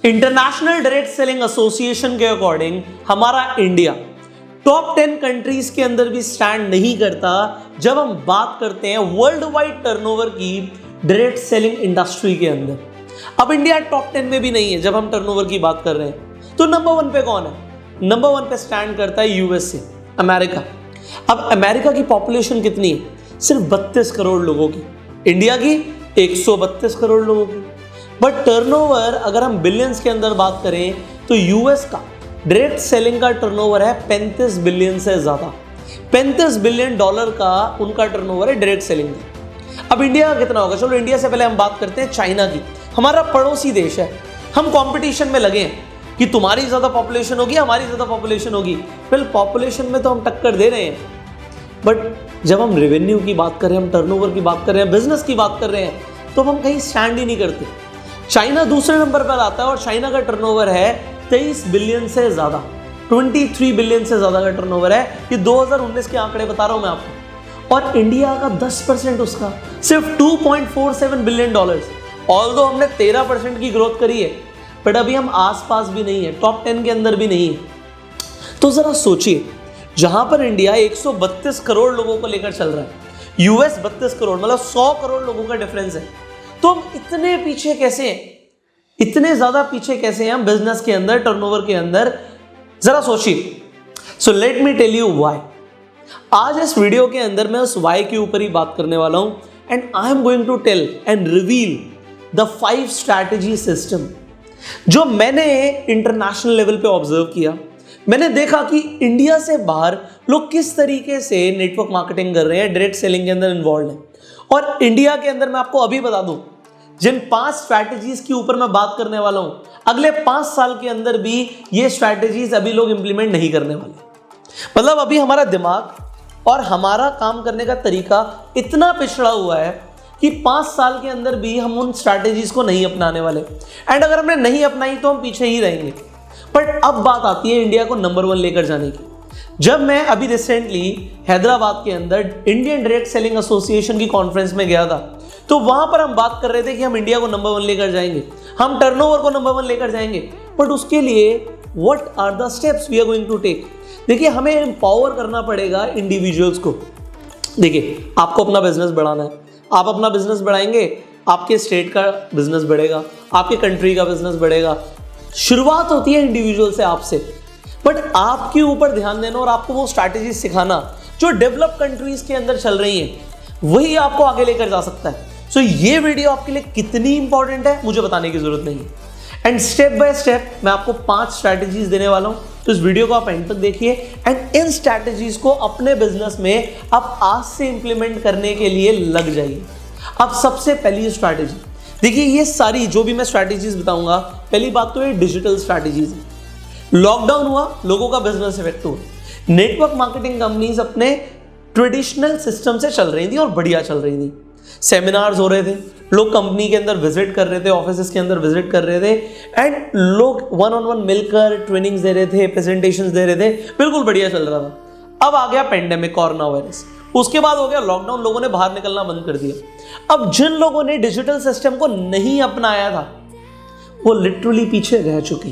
International direct selling association के according हमारा India top 10 countries के अंदर भी स्टैंड नहीं करता जब हम बात करते हैं वर्ल्ड वाइड टर्नओवर की डायरेक्ट सेलिंग इंडस्ट्री के अंदर। अब इंडिया टॉप 10 में भी नहीं है जब हम टर्नओवर की बात कर रहे हैं। तो नंबर 1 पे कौन है? नंबर 1 पे स्टैंड करता है यूएसए, अमेरिका। अब अमेरिका की पॉपुलेशन कितनी है? सिर्फ 32 करोड़ लोगों की। इंडिया की 132 करोड़ लोगों की। बट टर्नओवर अगर हम बिलियंस के अंदर बात करें तो यूएस का डायरेक्ट सेलिंग का टर्नओवर है 35 बिलियन से ज्यादा। 35 बिलियन डॉलर का उनका टर्नओवर है डायरेक्ट सेलिंग का। अब इंडिया का कितना होगा? चलो इंडिया से पहले हम बात करते हैं चाइना की। हमारा पड़ोसी देश है। हम कंपटीशन में लगे हैं कि तुम्हारी ज्यादा पॉपुलेशन होगी, हमारी ज्यादा पॉपुलेशन होगी। फिर पॉपुलेशन में तो हम टक्कर दे रहे हैं, बट जब हम रेवेन्यू की बात कर रहे हैं, हम टर्नओवर की बात कर रहे हैं, बिजनेस की बात कर रहे हैं, तो हम कहीं स्टैंड ही नहीं करते। चाइना दूसरे नंबर पर आता है और चाइना का टर्नओवर है 23 बिलियन से ज्यादा, 23 बिलियन से ज्यादा का टर्नओवर है। ये 2019 के आंकड़े बता रहा हूं मैं आपको। और इंडिया का 10% उसका सिर्फ 2.47 बिलियन डॉलर्स। ऑल्दो हमने 13% की ग्रोथ करी है, बट अभी हम आसपास भी नहीं है, टॉप 10 के अंदर भी नहीं है। तो जरा सोचिए, जहां पर इंडिया 132 करोड़ लोगों को लेकर चल रहा है, यूएस 32 करोड़, मतलब 100 करोड़ लोगों का डिफरेंस है। तो हम इतने पीछे कैसे हैं? इतने ज्यादा पीछे कैसे हैं हम बिजनेस के अंदर, टर्नओवर के अंदर? जरा सोचिए। So let me tell you why. आज इस वीडियो के अंदर मैं उस व्हाई के ऊपर ही बात करने वाला हूं, and I am going to tell and reveal the 5 strategy system जो मैंने इंटरनेशनल लेवल पे ऑब्जर्व किया। मैंने देखा कि इंडिया से बाहर लोग किस तरीके से नेटवर्क मार्केटिंग कर रहे हैं, डायरेक्ट सेलिंग के अंदर इन्वॉल्व हैं। और इंडिया के अंदर मैं आपको अभी बता दूं, जिन 5 स्ट्रैटेजीज के ऊपर मैं बात करने वाला हूं, अगले 5 साल के अंदर भी ये स्ट्रैटेजीज अभी लोग इंप्लीमेंट नहीं करने वाले। मतलब अभी हमारा दिमाग और हमारा काम करने का तरीका इतना पिछड़ा हुआ है कि 5 साल के अंदर भी हम उन स्ट्रैटेजीज को नहीं अपनाने वाले। एंड अगर हमने नहीं अपनाई तो हम पीछे ही रहेंगे। बट अब बात आती है इंडिया को नंबर 1 लेकर जाने की। जब मैं अभी रिसेंटली हैदराबाद के अंदर इंडियन डायरेक्ट सेलिंग एसोसिएशन की कॉन्फ्रेंस में गया था, तो वहां पर हम बात कर रहे थे कि हम इंडिया को नंबर 1 लेकर जाएंगे, हम टर्नओवर को नंबर 1 लेकर जाएंगे। बट उसके लिए what are the steps we are going to take? देखिए, हमें एम्पावर करना पड़ेगा इंडिविजुअल्स को। देखिए, आपको अपना बिजनेस बढ़ाना है, आप अपना बिजनेस बढ़ाएंगे, आपके स्टेट का बिजनेस बढ़ेगा, आपके कंट्री का बिजनेस बढ़ेगा। शुरुआत होती है इंडिविजुअल से, आपसे। बट आपके ऊपर ध्यान देना और आपको वो स्ट्रैटेजी सिखाना जो डेवलप कंट्रीज के अंदर चल रही हैं, वही आपको आगे लेकर जा सकता है। सो ये वीडियो आपके लिए कितनी इंपॉर्टेंट है मुझे बताने की जरूरत नहीं है। एंड स्टेप बाय स्टेप मैं आपको 5 स्ट्रैटेजीज देने वाला हूं, तो इस वीडियो को आप एंड तक देखिए। एंड इन स्ट्रैटेजीज को अपने बिजनेस में आप आज से इंप्लीमेंट करने के लिए लग जाइए। अब सबसे पहली स्ट्रैटेजी देखिए, ये सारी जो भी मैं स्ट्रैटेजीज बताऊंगा, पहली बात तो ये डिजिटल स्ट्रैटेजीज है। लॉकडाउन हुआ, लोगों का बिजनेस इफेक्ट हुआ। नेटवर्क मार्केटिंग कंपनीज अपने ट्रेडिशनल सिस्टम से चल रही थी और बढ़िया चल रही थी। सेमिनार्स हो रहे थे, लोग कंपनी के अंदर विजिट कर रहे थे, ऑफिस के अंदर विजिट कर रहे थे, एंड लोग 1-on-1 मिलकर ट्रेनिंग्स दे रहे थे, प्रेजेंटेशंस दे रहे थे, बिल्कुल बढ़िया चल रहा था। अब आ गया पेंडेमिक, कोरोना वायरस। उसके बाद हो गया लॉकडाउन, लोगों ने बाहर निकलना बंद कर दिया। अब जिन लोगों ने डिजिटल सिस्टम को नहीं अपनाया था, वो लिटरली पीछे रह चुके।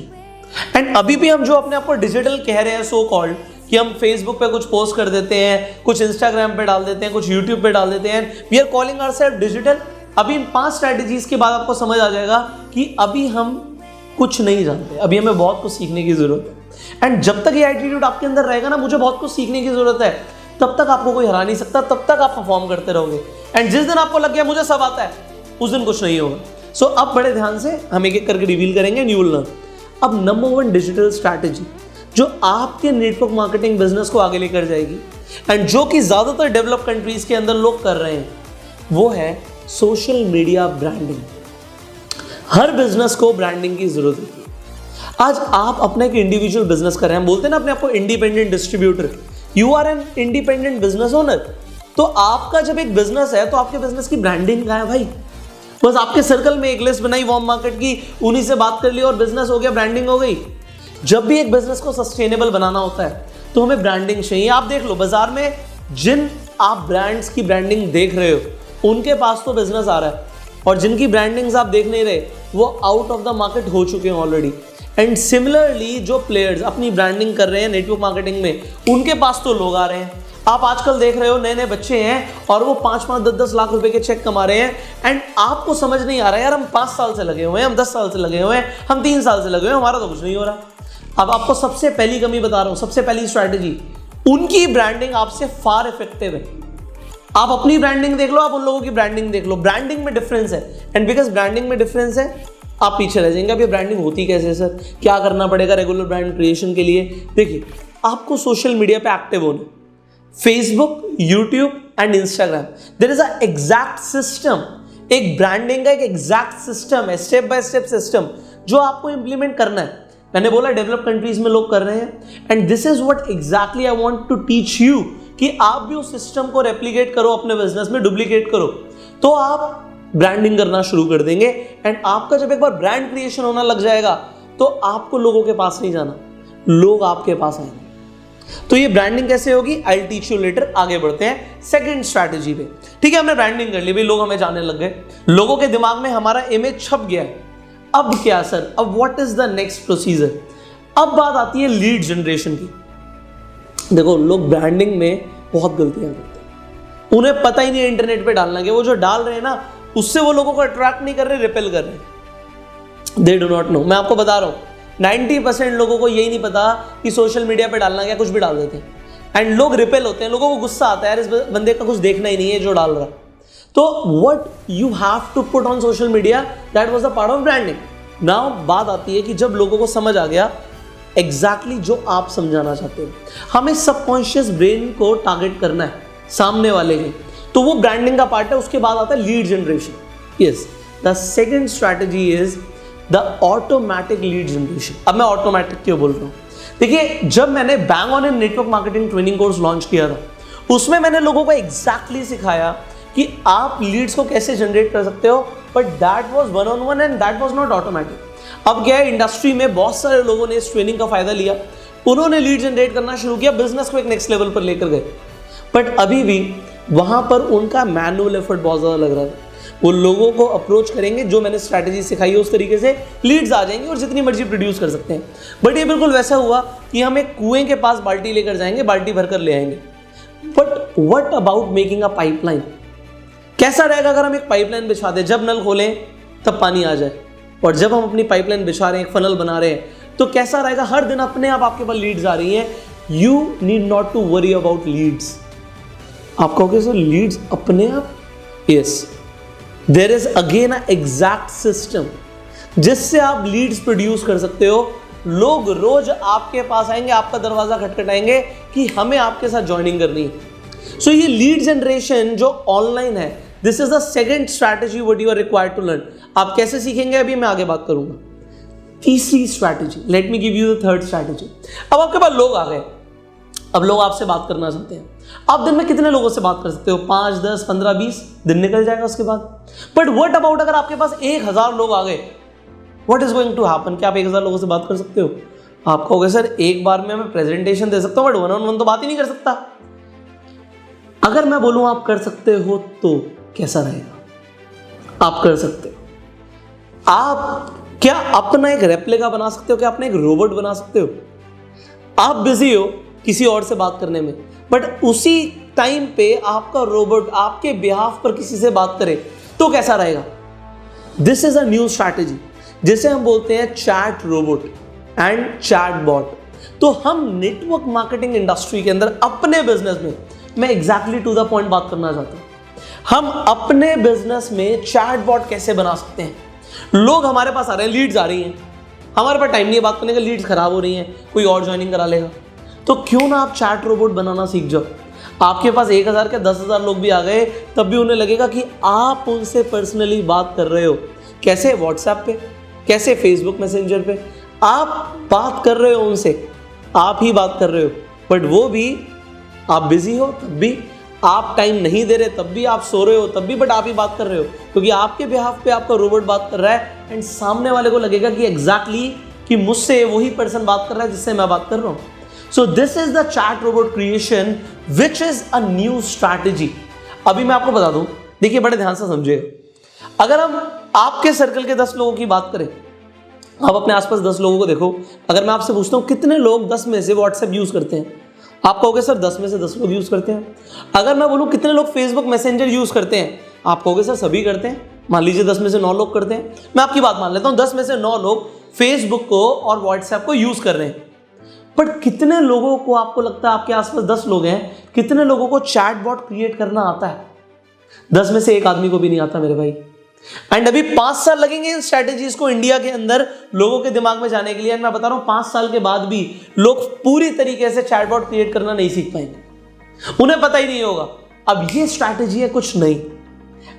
एंड अभी भी हम जो अपने आप को डिजिटल कह रहे हैं, सो कॉल्ड, कि हम फेसबुक पे कुछ पोस्ट कर देते हैं, कुछ इंस्टाग्राम पे डाल देते हैं, कुछ यूट्यूब पे डाल देते हैं, we are calling ourselves digital. अभी इन 5 स्ट्रैटेजीज के बाद आपको समझ आ जाएगा कि अभी हम कुछ नहीं जानते, अभी हमें बहुत कुछ सीखने की जरूरत है। एंड जब तक ये एटीट्यूड आपके अंदर रहेगा ना, मुझे बहुत कुछ सीखने की जरूरत है, तब तक आपको कोई हरा नहीं सकता, तब तक आप परफॉर्म करते रहोगे। एंड जिस दिन आपको लग गया मुझे सब आता है, उस दिन कुछ नहीं होगा। सो अब बड़े ध्यान से हम एक एक करके रिवील करेंगे एंड यू विल लर्न। अब नंबर 1 डिजिटल स्ट्रैटेजी जो आपके नेटवर्क मार्केटिंग बिजनेस को आगे लेकर जाएगी, एंड जो कि ज्यादातर डेवलप कंट्रीज के अंदर लोग कर रहे हैं, वो है सोशल मीडिया ब्रांडिंग। हर बिजनेस को ब्रांडिंग की जरूरत होती है। आज आप अपना एक इंडिविजुअल बिजनेस कर रहे हैं, बोलते हैं ना अपने आप को independent distributor, you are an independent business owner. तो आपका जब एक बिजनेस है, तो आपके बिजनेस की ब्रांडिंग कहाँ है भाई? बस आपके सर्कल में एक लिस्ट बनाई वार्म मार्केट की, उन्हीं से बात कर ली और बिजनेस हो गया, ब्रांडिंग हो गई। जब भी एक बिजनेस को सस्टेनेबल बनाना होता है, तो हमें ब्रांडिंग चाहिए। आप देख लो, बाजार में जिन आप ब्रांड्स की ब्रांडिंग देख रहे हो, उनके पास तो बिजनेस आ रहा है, और जिनकी ब्रांडिंग्स आप देख नहीं रहे, वो आउट ऑफ द मार्केट हो चुके हैं ऑलरेडी। एंड सिमिलरली जो प्लेयर्स अपनी ब्रांडिंग कर रहे हैं नेटवर्क मार्केटिंग में, उनके पास तो लोग आ रहे हैं। आप आजकल देख रहे हो नए नए बच्चे हैं और वो 5-5, 10-10 लाख रुपए के चेक कमा रहे हैं। एंड आपको समझ नहीं आ रहा है यार, हम 5 साल से लगे हुए हैं, हम 10 साल से लगे हुए हैं, हम 3 साल से लगे हुए हैं, हमारा तो कुछ नहीं हो रहा। अब आपको सबसे पहली कमी बता रहा हूं, सबसे पहली स्ट्रैटेजी, उनकी ब्रांडिंग आपसे फार इफेक्टिव है। आप अपनी ब्रांडिंग देख लो, आप उन लोगों की ब्रांडिंग देख लो, ब्रांडिंग में डिफरेंस है। एंड बिकॉज ब्रांडिंग में डिफरेंस है, आप पीछे रह जाएंगे। अब ये ब्रांडिंग होती कैसे सर, क्या करना पड़ेगा रेगुलर ब्रांड क्रिएशन के लिए? देखिए, आपको सोशल मीडिया पे एक्टिव होना, Facebook, YouTube and Instagram, there is a exact system. एक ब्रांडिंग का एक एग्जैक्ट सिस्टम है, स्टेप बाय स्टेप सिस्टम, जो आपको इंप्लीमेंट करना है। मैंने बोला डेवलप कंट्रीज में लोग कर रहे हैं, and this is what exactly I want to teach you, कि आप भी उस सिस्टम को रेप्लिकेट करो, अपने बिजनेस में डुप्लीकेट करो, तो आप ब्रांडिंग करना शुरू कर देंगे। एंड आपका जब एक बार ब्रांड क्रिएशन होना लग जाएगा, तो आपको लोगों के पास नहीं जाना, लोग आपके पास आएंगे। तो ये ब्रांडिंग कैसे होगी, I will teach you later. आगे बढ़ते हैं सेकंड स्ट्रैटेजी पे। ठीक है, हमने ब्रांडिंग कर ली भाई, लोग हमें जानने लग गए, लोगों के दिमाग में हमारा इमेज छप गया है। अब क्या सर, अब what is the next procedure? अब बात आती है लीड जनरेशन की। देखो, लोग ब्रांडिंग में बहुत गलतियां करते हैं, उन्हें पता ही नहीं इंटरनेट पे डालना कि वो जो डाल रहे हैं ना, उससे वो लोगों को अट्रैक्ट नहीं कर रहे, रिपेल कर रहे। They do not know. मैं आपको बता रहा हूं 90% लोगों को यही नहीं पता कि सोशल मीडिया पे डालना क्या, कुछ भी डाल देते हैं। एंड लोग रिपेल होते हैं, लोगों को गुस्सा आता है, यार इस बंदे का कुछ देखना ही नहीं है जो डाल रहा। तो what you have to put on social media, that was the part of branding. Now बात आती है कि जब लोगों को समझ आ गया एग्जैक्टली जो आप समझाना चाहते हो, हमें सबकॉन्शियस ब्रेन को टारगेट करना है सामने वाले के, तो वो ब्रांडिंग का पार्ट है। उसके बाद आता है lead generation. Yes, the second strategy is the automatic lead generation. अब मैं ऑटोमेटिक क्यों बोल रहा हूं? देखिए, जब मैंने bang on in network marketing training course launch किया था, उसमें मैंने लोगों को एग्जैक्टली सिखाया कि आप लीड्स को कैसे जनरेट कर सकते हो, but that was one on one and that was not automatic. अब क्या है, इंडस्ट्री में बहुत सारे लोगों ने इस ट्रेनिंग का फायदा लिया, उन्होंने लीड जनरेट करना शुरू किया, बिजनेस को एक नेक्स्ट लेवल पर लेकर गए, बट अभी भी वहां पर उनका मैनुअल एफर्ट बहुत ज्यादा लग रहा है। वो लोगों को अप्रोच करेंगे, जो मैंने स्ट्रैटेजी सिखाई है उस तरीके से लीड्स आ जाएंगे और जितनी मर्जी प्रोड्यूस कर सकते हैं। बट ये बिल्कुल वैसा हुआ कि हम एक कुएं के पास बाल्टी लेकर जाएंगे, बाल्टी भरकर ले आएंगे। But what about making a pipeline? कैसा रहेगा अगर हम एक पाइपलाइन बिछा दें, जब नल खोलें तब पानी आ जाए, और जब हम अपनी पाइपलाइन बिछा रहे हैं, एक फनल बना रहे हैं, तो कैसा रहेगा, हर दिन अपने आप आपके पास लीड्स आ रही हैं। You need not to worry about leads. आप कहोगे सर लीड्स अपने आप? Yes, there is again a exact system जिससे आप लीड्स प्रोड्यूस कर सकते हो। लोग रोज आपके पास आएंगे, आपका दरवाजा खटखटाएंगे कि हमें आपके साथ ज्वाइनिंग करनी है। सो ये लीड जनरेशन जो ऑनलाइन है, this is the second strategy what you are required to learn. आप कैसे सीखेंगे अभी मैं आगे बात करूंगा। तीसरी strategy, let me give you the third strategy. अब आपके पास लोग आ गए, अब लोग आपसे बात करना चाहते हैं। आप दिन में कितने लोगों से बात कर सकते हो? 5, 10, 15, 20 दिन निकल जाएगा उसके बाद। बट व्हाट अबाउट अगर आपके पास 1000 लोग आ गए, what is going to happen? क्या आप 1000 लोगों से बात कर सकते हो? आप कहोगे सर एक बार में मैं प्रेजेंटेशन दे सकता हूं, बट वन ऑन वन तो बात ही नहीं कर सकता। अगर मैं बोलूं आप कर सकते हो तो कैसा रहेगा? आप कर सकते हो। आप क्या अपना एक रेप्लिका बना सकते हो? क्या अपना एक रोबोट बना सकते हो? आप बिजी हो किसी और से बात करने में, बट उसी टाइम पे आपका रोबोट आपके बिहाफ पर किसी से बात करे तो कैसा रहेगा? This is a new strategy जिसे हम बोलते हैं chat robot and chat bot. तो हम नेटवर्क मार्केटिंग इंडस्ट्री के अंदर अपने बिजनेस में, मैं एग्जैक्टली टू द पॉइंट बात करना चाहता हूं, हम अपने बिजनेस में चैट बॉट कैसे बना सकते हैं। लोग हमारे पास आ रहे हैं, लीड्स आ रही हैं, हमारे पास टाइम नहीं है बात करने का, लीड्स खराब हो रही हैं, कोई और ज्वाइनिंग करा लेगा। तो क्यों ना आप चैट रोबोट बनाना सीख जाओ। आपके पास 1000 के 10,000 लोग भी आ गए, तब भी उन्हें लगेगा कि आप उनसे पर्सनली बात कर रहे हो। कैसे? व्हाट्सएप पे, कैसे फेसबुक मैसेंजर पे आप बात कर रहे हो उनसे, आप ही बात कर रहे हो। बट वो भी, आप बिजी हो तब भी, आप टाइम नहीं दे रहे तब भी, आप सो रहे हो तब भी, बट आप ही बात कर रहे हो, क्योंकि आपके बिहाफ पे आपका रोबोट बात कर रहा है। एंड सामने वाले को लगेगा कि एग्जैक्टली कि मुझसे वही पर्सन बात कर रहा है जिससे मैं बात कर रहा हूं। सो this is the chat robot creation which is a new strategy. अभी मैं आपको बता दूं, देखिए बड़े ध्यान से समझिएगा। अगर हम आपके सर्कल के 10 लोगों की बात करें, आप अपने आसपास 10 लोगों को देखो, अगर मैं आपसे पूछता हूं कितने लोग 10 में से व्हाट्सएप यूज करते हैं, आप कहोगे सर 10 में से 10 लोग यूज करते हैं। अगर मैं बोलूं कितने लोग फेसबुक मैसेंजर यूज करते हैं, आप कहोगे सर सभी करते हैं। मान लीजिए 10 में से 9 लोग करते हैं, मैं आपकी बात मान लेता हूं 10 में से 9 लोग फेसबुक को और व्हाट्सएप को यूज कर रहे हैं। बट कितने लोगों को आपको लगता है, आपके आसपास 10 लोग हैं, कितने लोगों को चैटबॉट क्रिएट करना आता है? 10 में से 1 आदमी को भी नहीं आता मेरे भाई। एंड अभी 5 साल लगेंगे इन स्ट्रैटेजीज को इंडिया के अंदर लोगों के दिमाग में जाने के लिए। एंड मैं बता रहा हूं 5 साल के बाद भी लोग पूरी तरीके से चैटबॉट क्रिएट करना नहीं सीख पाएंगे, उन्हें पता ही नहीं होगा। अब ये स्ट्रैटेजी है कुछ नई,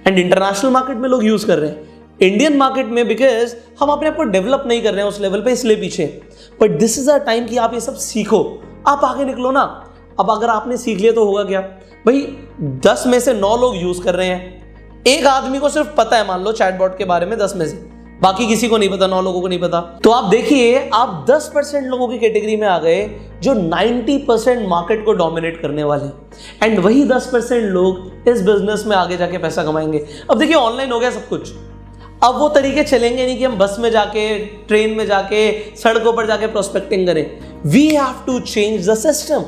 एंड इंटरनेशनल मार्केट में लोग यूज कर रहे हैं, इंडियन मार्केट में बिकॉज हम अपने आप को डेवलप नहीं कर रहे हैं उस लेवल पे, इसलिए पीछे। But this is a time कि आप ये सब सीखो, आप आगे निकलो ना। अब अगर आपने सीख लिया तो होगा क्या भाई, 10 में से 9 लोग यूज कर रहे हैं, 1 आदमी को सिर्फ पता है मान लो चैटबॉट के बारे में 10 में से, बाकी किसी को नहीं पता, 9 लोगों को नहीं पता। तो आप देखिए आप 10% लोगों की कैटेगरी में आ गए जो 90% मार्केट को डोमिनेट करने वाले हैं, एंड वही 10% लोग इस बिजनेस में आगे जाके पैसा कमाएंगे। अब देखिए ऑनलाइन हो गया सब कुछ, अब वो तरीके चलेंगे नहीं कि हम बस में जाके, ट्रेन में जाके, सड़कों पर जाके प्रोस्पेक्टिंग करें। We have to change the system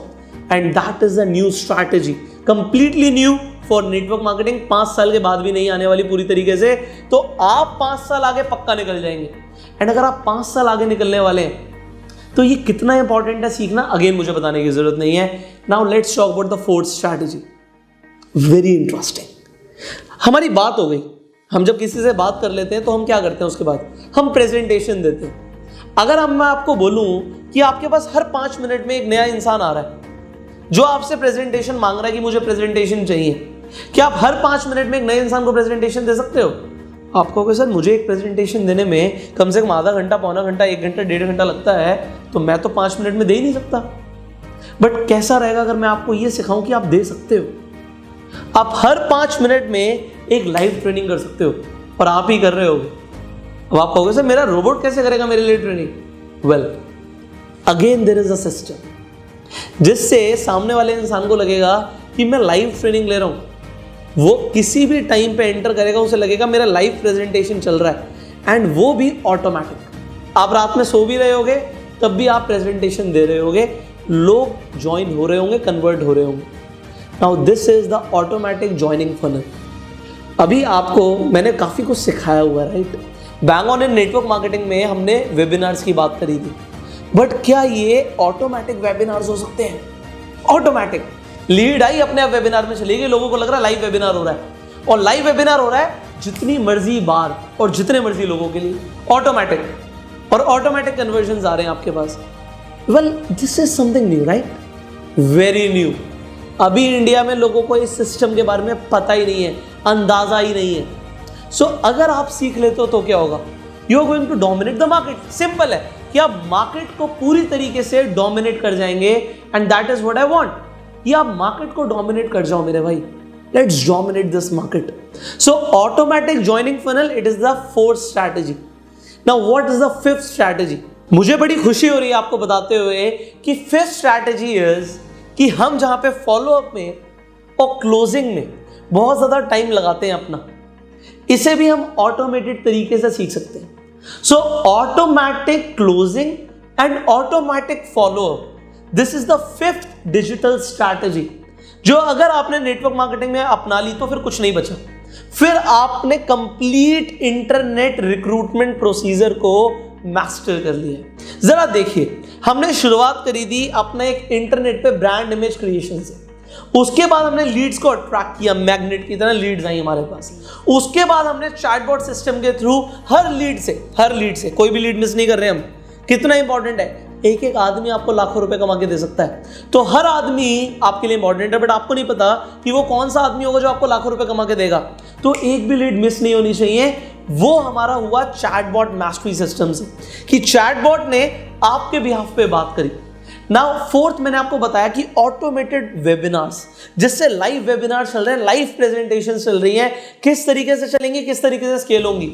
and that is a new strategy, completely new for network marketing. 5 साल के बाद भी नहीं आने वाली पूरी तरीके से, तो आप 5 साल आगे पक्का निकल जाएंगे। एंड अगर आप 5 साल आगे निकलने वाले हैं तो ये कितना इंपॉर्टेंट है सीखना, अगेन मुझे बताने की जरूरत नहीं है। Now let's talk about the 4th strategy, very interesting. हमारी बात हो गई, हम जब किसी से बात कर लेते हैं तो हम क्या करते हैं, उसके बाद हम प्रेजेंटेशन देते हैं। अगर मैं आपको बोलूं कि आपके पास हर 5 मिनट में एक नया इंसान आ रहा है जो आपसे प्रेजेंटेशन मांग रहा है कि मुझे प्रेजेंटेशन चाहिए, क्या आप हर 5 मिनट में एक नए इंसान को प्रेजेंटेशन दे सकते हो? आप कहोगे सर मुझे एक प्रेजेंटेशन देने में कम से कम आधा घंटा, पौना घंटा, 1 घंटा, 1.5 घंटा लगता है, तो मैं तो 5 मिनट में दे ही नहीं सकता। बट कैसा रहेगा अगर मैं आपको ये सिखाऊं कि आप दे सकते हो? आप हर 5 मिनट में एक लाइव ट्रेनिंग कर सकते हो, और आप ही कर रहे होगे। अब आप कहोगे सर मेरा रोबोट कैसे करेगा मेरे लिए training? Well again there is a system जिससे सामने वाले इंसान को लगेगा कि मैं लाइव ट्रेनिंग ले रहा हूं। वो किसी भी टाइम पे एंटर करेगा, उसे लगेगा मेरा लाइव प्रेजेंटेशन चल रहा है, एंड वो भी ऑटोमेटिक। आप रात में सो भी रहे होगे तब भी आप प्रेजेंटेशन दे रहे होगे, लोग ज्वाइन हो रहे होंगे, कन्वर्ट हो रहे होंगे। Now this is the automatic joining funnel. अभी आपको मैंने काफ़ी कुछ सिखाया हुआ है, right? Bang on in network marketing में हमने वेबिनार्स की बात करी थी, बट क्या ये ऑटोमेटिक वेबिनार्स हो सकते हैं? ऑटोमेटिक लीड आई अपने आप वेबिनार में चली गई, लोगों को लग रहा है लाइव वेबिनार हो रहा है, और लाइव वेबिनार हो रहा है जितनी मर्जी बार और जितने मर्जी लोगों के लिए, ऑटोमेटिक, और ऑटोमेटिक कन्वर्जन आ रहे हैं आपके पास। Well this is something new, right? Very new. अभी इंडिया में लोगों को इस सिस्टम के बारे में पता ही नहीं है, अंदाजा ही नहीं है। सो अगर आप सीख लेते हो तो क्या होगा? You are going to dominate the market. Simple है कि आप मार्केट को पूरी तरीके से डोमिनेट कर जाएंगे, and that is what I want. ये आप मार्केट को डोमिनेट कर जाओ मेरे भाई, let's dominate this market. So automatic joining funnel, it is the 4th strategy. Now what is the 5th strategy? मुझे बड़ी खुशी हो रही है आपको बताते हुए कि 5th स्ट्रैटेजी इज कि हम जहां पे फॉलोअप में और क्लोजिंग में बहुत ज्यादा टाइम लगाते हैं अपना, इसे भी हम ऑटोमेटेड तरीके से सीख सकते हैं। सो automatic closing and automatic follow up, this is the 5th digital strategy, जो अगर आपने नेटवर्क मार्केटिंग में अपना ली तो फिर कुछ नहीं बचा, फिर आपने कंप्लीट इंटरनेट रिक्रूटमेंट प्रोसीजर को मास्टर कर लिया। जरा देखिए, हमने शुरुआत करी थी अपने एक इंटरनेट पे ब्रांड इमेज क्रिएशन से, उसके बाद हमने लीड्स को अट्रैक्ट किया, मैग्नेट की तरह लीड्स आई हमारे पास। उसके बाद हमने चैटबॉट सिस्टम के थ्रू हर लीड से कोई भी लीड मिस नहीं कर रहे हम। कितना इंपॉर्टेंट है, एक एक आदमी आपको लाखों रुपए कमा के दे सकता है, तो हर आदमी आपके लिए इंपॉर्टेंट है, बट आपको नहीं पता कि वो कौन सा आदमी होगा जो आपको लाखों रुपए कमा के देगा। तो एक भी लीड मिस नहीं होनी चाहिए। वो हमारा हुआ चैटबॉट मास्टरी सिस्टम से, कि चैटबॉट ने आपके बिहाफ पे बात करी। नाउ 4th मैंने आपको बताया कि ऑटोमेटेड वेबिनार्स, जिससे लाइव वेबिनार चल रहे हैं, लाइव प्रेजेंटेशन चल रही हैं, किस तरीके से चलेंगी, किस तरीके से स्केल होंगी,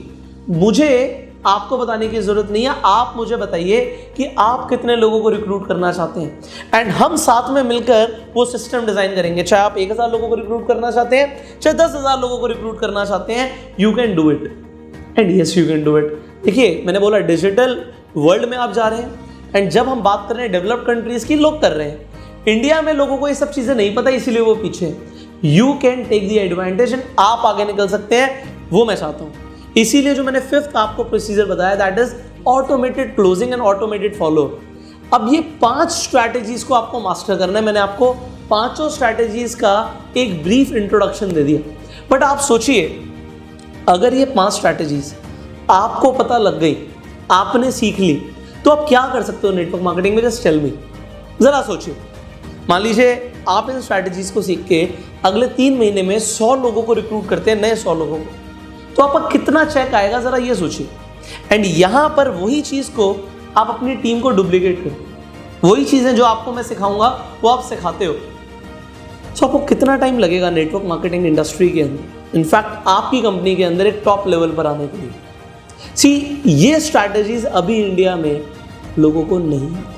मुझे आपको बताने की जरूरत नहीं है। आप मुझे बताइए कि आप कितने लोगों को रिक्रूट करना चाहते हैं, एंड हम साथ में मिलकर वो सिस्टम डिजाइन करेंगे। चाहे आप 1000 लोगों को रिक्रूट करना चाहते हैं, चाहे 10,000 लोगों को रिक्रूट करना चाहते हैं, you can do it. And yes you can do it. देखिए मैंने बोला डिजिटल वर्ल्ड में आप जा रहे हैं, एंड जब हम बात कर रहे हैं डेवलप्ड कंट्रीज की, लोग कर रहे हैं। इंडिया में लोगों को ये सब चीज़ें नहीं पता, इसीलिए वो पीछे हैं। You can take the advantage and आप आगे निकल सकते हैं, वो मैं चाहता हूँ। इसीलिए जो मैंने 5th आपको प्रोसीजर बताया, that is automated closing and automated follow. अब ये 5 स्ट्रैटेजीज को आपको मास्टर करना है। मैंने आपको 5 स्ट्रैटेजीज का एक ब्रीफ इंट्रोडक्शन दे दिया, बट आप सोचिए अगर ये 5 स्ट्रैटेजीज आपको पता लग गई, आपने सीख ली, तो आप क्या कर सकते हो नेटवर्क मार्केटिंग में? जस्ट टेल मी, जरा सोचिए। मान लीजिए आप इन स्ट्रैटेजीज को सीख के अगले 3 महीने में 100 लोगों को रिक्रूट करते हैं, नए 100 लोगों को, तो आपका कितना चेक आएगा, जरा ये सोचिए। एंड यहां पर वही चीज को आप अपनी टीम को डुप्लीकेट करें, वही चीजें जो आपको मैं सिखाऊंगा वो आप सिखाते हो। तो आपको कितना टाइम लगेगा नेटवर्क मार्केटिंग इंडस्ट्री के अंदर, इनफैक्ट आपकी कंपनी के अंदर एक टॉप लेवल पर आने के लिए? ये स्ट्रैटेजीज अभी इंडिया में लोगों को नहीं आती।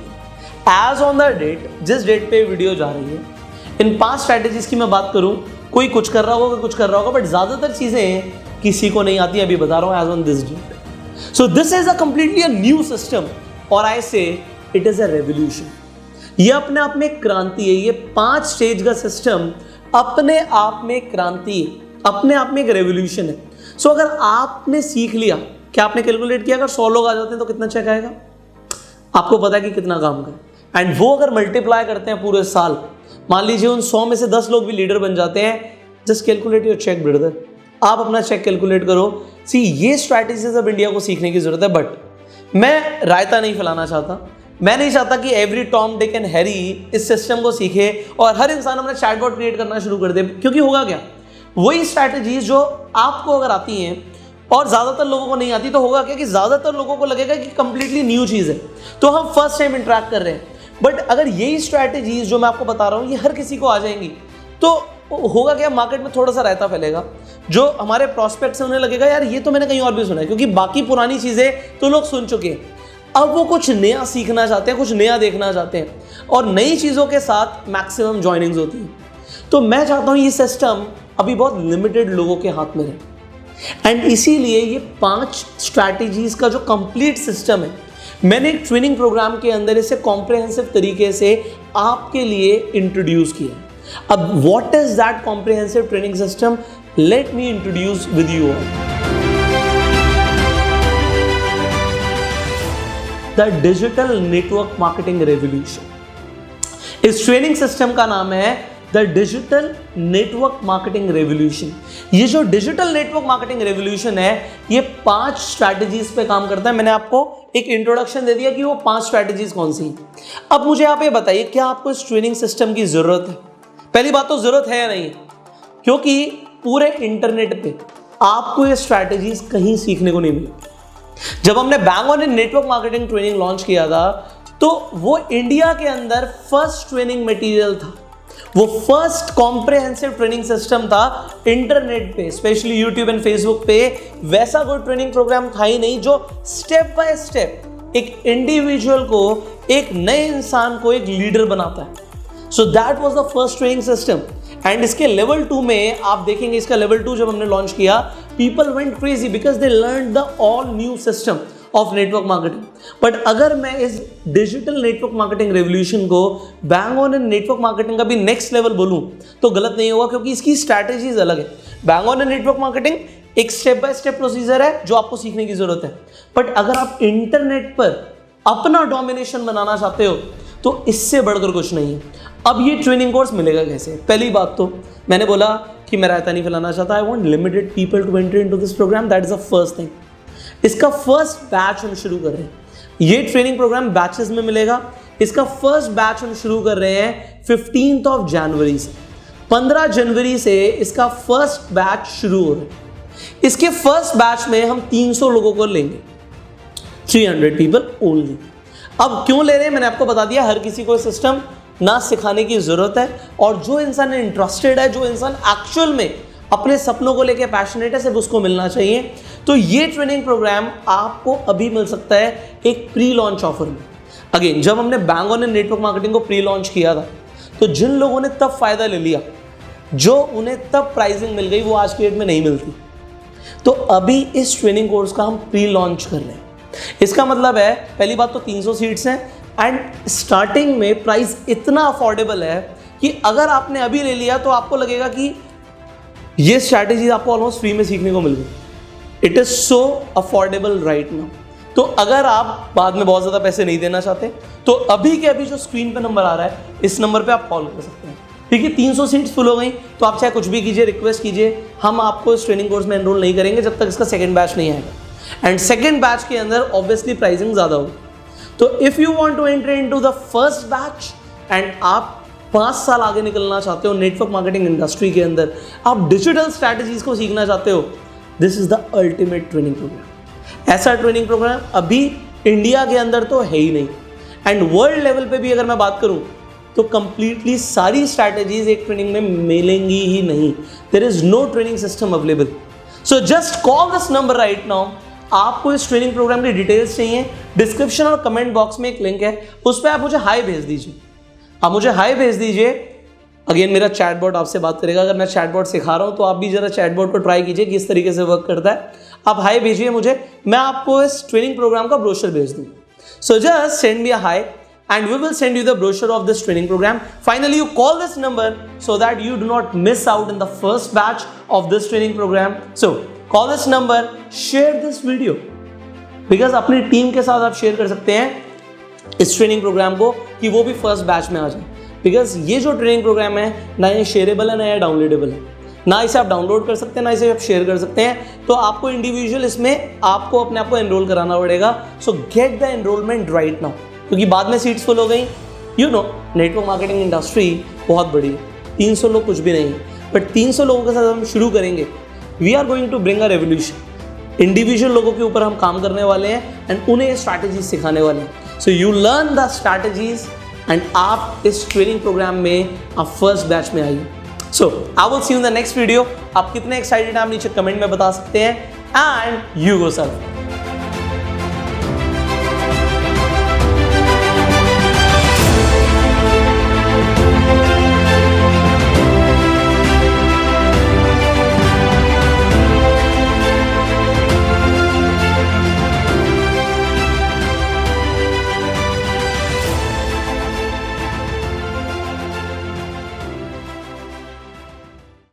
एज ऑन द डेट, जिस डेट पे वीडियो जा रही है, इन 5 स्ट्रैटेजीज की मैं बात करूं, कोई कुछ कर रहा होगा, कोई कुछ कर रहा होगा, बट ज्यादातर चीजें किसी को नहीं आती, अभी बता रहा हूं as on this date. So this is a completely a new system, और आई से इट इज अ रेवोल्यूशन। ये अपने आप में क्रांति है। ये 5 स्टेज का सिस्टम अपने आप में क्रांति है, अपने आप में एक रेवोल्यूशन है। सो अगर आपने सीख लिया, क्या आपने कैलकुलेट किया अगर 100 लोग आ जाते हैं तो कितना चेक आएगा? आपको पता है कि कितना काम का, एंड वो अगर मल्टीप्लाई करते हैं पूरे साल, मान लीजिए उन 100 में से 10 लोग भी लीडर बन जाते हैं, just calculate your cheque brother. आप अपना चेक कैलकुलेट करो। ये स्ट्रैटेजीज अब इंडिया को सीखने की जरूरत है, बट मैं रायता नहीं फैलाना चाहता। मैं नहीं चाहता कि every Tom Dick and Harry इस सिस्टम को सीखे और हर इंसान अपना चैटबॉट क्रिएट करना शुरू कर दे, क्योंकि होगा क्या, वही स्ट्रैटेजीज जो आपको अगर आती हैं और ज़्यादातर लोगों को नहीं आती, तो होगा क्या कि ज़्यादातर लोगों को लगेगा कि कंप्लीटली न्यू चीज़ है, तो हम फर्स्ट टाइम इंटरेक्ट कर रहे हैं। बट अगर यही स्ट्रैटेजीज जो मैं आपको बता रहा हूँ ये हर किसी को आ जाएंगी, तो होगा क्या, मार्केट में थोड़ा सा रायता फैलेगा। जो हमारे प्रॉस्पेक्ट्स हैं उन्हें लगेगा यार ये तो मैंने कहीं और भी सुना है, क्योंकि बाकी पुरानी चीज़ें तो लोग सुन चुके हैं। अब वो कुछ नया सीखना चाहते हैं, कुछ नया देखना चाहते हैं, और नई चीज़ों के साथ मैक्सिमम ज्वाइनिंग्स होती हैं। तो मैं चाहता हूँ ये सिस्टम अभी बहुत लिमिटेड लोगों के हाथ में रहे, एंड इसीलिए ये 5 स्ट्रैटेजीज का जो कंप्लीट सिस्टम है, मैंने एक ट्रेनिंग प्रोग्राम के अंदर इसे कॉम्प्रिहेंसिव तरीके से आपके लिए इंट्रोड्यूस किया। अब what is that comprehensive training system? Let me introduce with you all the digital network marketing revolution. इस ट्रेनिंग सिस्टम का नाम है the digital network marketing revolution. ये जो डिजिटल नेटवर्क मार्केटिंग रेवोल्यूशन है, ये 5 स्ट्रैटेजीज पे काम करता है। मैंने आपको एक इंट्रोडक्शन दे दिया कि वो 5 स्ट्रैटेजीज कौन सी। अब मुझे आप ये बताइए, क्या आपको इस ट्रेनिंग सिस्टम की जरूरत है? पहली बात तो जरूरत है या नहीं है, क्योंकि पूरे इंटरनेट पे आपको ये स्ट्रैटेजीज कहीं सीखने को नहीं मिली। जब हमने bang on in network marketing training launch किया था, तो वो इंडिया के अंदर फर्स्ट ट्रेनिंग मटेरियल था, वो फर्स्ट कॉम्प्रिहेंसिव ट्रेनिंग सिस्टम था इंटरनेट पे, स्पेशली यूट्यूब एंड फेसबुक पे। वैसा कोई ट्रेनिंग प्रोग्राम था ही नहीं जो स्टेप बाय स्टेप एक इंडिविजुअल को, एक नए इंसान को एक लीडर बनाता है। So that was the first training system. And इसके लेवल 2 में आप देखेंगे, इसका लेवल 2 जब हमने लॉन्च किया, people went crazy because they learn the all new system of network marketing. But अगर मैं इस डिजिटल नेटवर्क मार्केटिंग रेवोल्यूशन को bang on in network marketing का भी नेक्स्ट लेवल बोलूं तो गलत नहीं होगा, क्योंकि इसकी स्ट्रैटेजीज अलग है। Bang on in network marketing एक स्टेप बाय स्टेप प्रोसीजर है जो आपको सीखने की जरूरत है। बट अगर आप इंटरनेट पर अपना डोमिनेशन बनाना चाहते हो तो इससे बढ़कर कुछ नहीं है। अब ये ट्रेनिंग कोर्स मिलेगा कैसे? पहली बात तो मैंने बोला कि मैं रायता नहीं फैलाना चाहता, I want limited people to enter into this programme, that is the first thing. इसका फर्स्ट बैच हम शुरू कर रहे हैं। ये ट्रेनिंग प्रोग्राम बैचेस में मिलेगा। इसका फर्स्ट बैच हम शुरू कर रहे हैं 15 जनवरी से। 15 जनवरी से इसका फर्स्ट बैच शुरू हो रहा है। इसके फर्स्ट बैच में हम 300 लोगों को लेंगे, 300 पीपल ओनली। अब क्यों ले रहे हैं मैंने आपको बता दिया। हर किसी को सिस्टम ना सिखाने की जरूरत है, और जो इंसान इंटरेस्टेड है, जो इंसान एक्चुअल में अपने सपनों को लेकर पैशनेट है, सिर्फ उसको मिलना चाहिए। तो ये ट्रेनिंग प्रोग्राम आपको अभी मिल सकता है एक प्री लॉन्च ऑफर में। अगेन, जब हमने bang on in network marketing को प्री लॉन्च किया था, तो जिन लोगों ने तब फायदा ले लिया, जो उन्हें तब प्राइसिंग मिल गई, वो आज की डेट में नहीं मिलती। तो अभी इस ट्रेनिंग कोर्स का हम प्री लॉन्च कर रहे हैं। इसका मतलब है, पहली बात तो 300 सीट्स हैं एंड स्टार्टिंग में प्राइस इतना अफोर्डेबल है कि अगर आपने अभी ले लिया तो आपको लगेगा कि ये स्ट्रैटेजी आपको ऑलमोस्ट फ्री में सीखने को मिल गई। It is so affordable right now. तो अगर आप बाद में बहुत ज़्यादा पैसे नहीं देना चाहते तो अभी के अभी जो स्क्रीन पे नंबर आ रहा है, इस नंबर पे आप कॉल कर सकते हैं। ठीक है, 300 सीट्स फुल हो गई तो आप चाहे कुछ भी कीजिए, रिक्वेस्ट कीजिए, हम आपको इस ट्रेनिंग कोर्स में एनरोल नहीं करेंगे जब तक इसका सेकंड बैच नहीं आएगा। एंड सेकंड बैच के अंदर ऑब्वियसली प्राइसिंग ज़्यादा होगी। तो if you want to enter into the first batch and आप 5 साल आगे निकलना चाहते हो नेटवर्क मार्केटिंग इंडस्ट्री के अंदर, आप डिजिटल स्ट्रैटेजीज को सीखना चाहते हो, this is the ultimate training programme. ऐसा ट्रेनिंग प्रोग्राम अभी इंडिया के अंदर तो है ही नहीं, एंड वर्ल्ड लेवल पे भी अगर मैं बात करूं तो कंप्लीटली सारी स्ट्रैटेजीज एक ट्रेनिंग में मिलेंगी ही नहीं। There is no training system available. So just call this number right now. आपको इस ट्रेनिंग प्रोग्राम की डिटेल्स चाहिए, डिस्क्रिप्शन और कमेंट बॉक्स में एक लिंक है, उस पर आप मुझे हाई भेज दीजिए। आप मुझे हाई भेज दीजिए। अगेन मेरा चैटबॉट आपसे बात करेगा। अगर मैं चैटबॉट सिखा रहा हूँ तो आप भी जरा चैटबॉट को ट्राई कीजिए किस तरीके से वर्क करता है। आप हाई भेजिए मुझे, मैं आपको इस ट्रेनिंग प्रोग्राम का ब्रोशर भेज दूँ। So just send me a high and we will send you the brochure of this training program. Finally, you call this number so that you do not miss out in the first batch of this training program. So call this number, share this video because अपनी team के साथ आप share कर सकते हैं इस training programme को कि वो भी फर्स्ट बैच में आ जाए। बिकॉज ये जो ट्रेनिंग प्रोग्राम है ना ये शेयरेबल है ना ये डाउनलोडेबल है, ना इसे आप डाउनलोड कर सकते हैं ना इसे आप शेयर कर सकते हैं। तो आपको इंडिविजुअल इसमें आपको अपने आप को एनरोल कराना पड़ेगा। सो get the enrolment right now, क्योंकि बाद में सीट्स फुल हो गई। You know network marketing industry बहुत बड़ी है, 300 लोग कुछ भी नहीं है, बट 300 लोगों के साथ हम शुरू करेंगे। We are going to bring a revolution. Individual लोगों के ऊपर हम काम करने वाले हैं एंड उन्हें ये स्ट्रैटेजीज सिखाने वाले हैं। So you learn the strategies and आप इस ट्रेनिंग प्रोग्राम में आप फर्स्ट बैच में आइए। So I will see you in the next video. आप कितने एक्साइटेड हैं आप नीचे कमेंट में बता सकते हैं। And you go serve.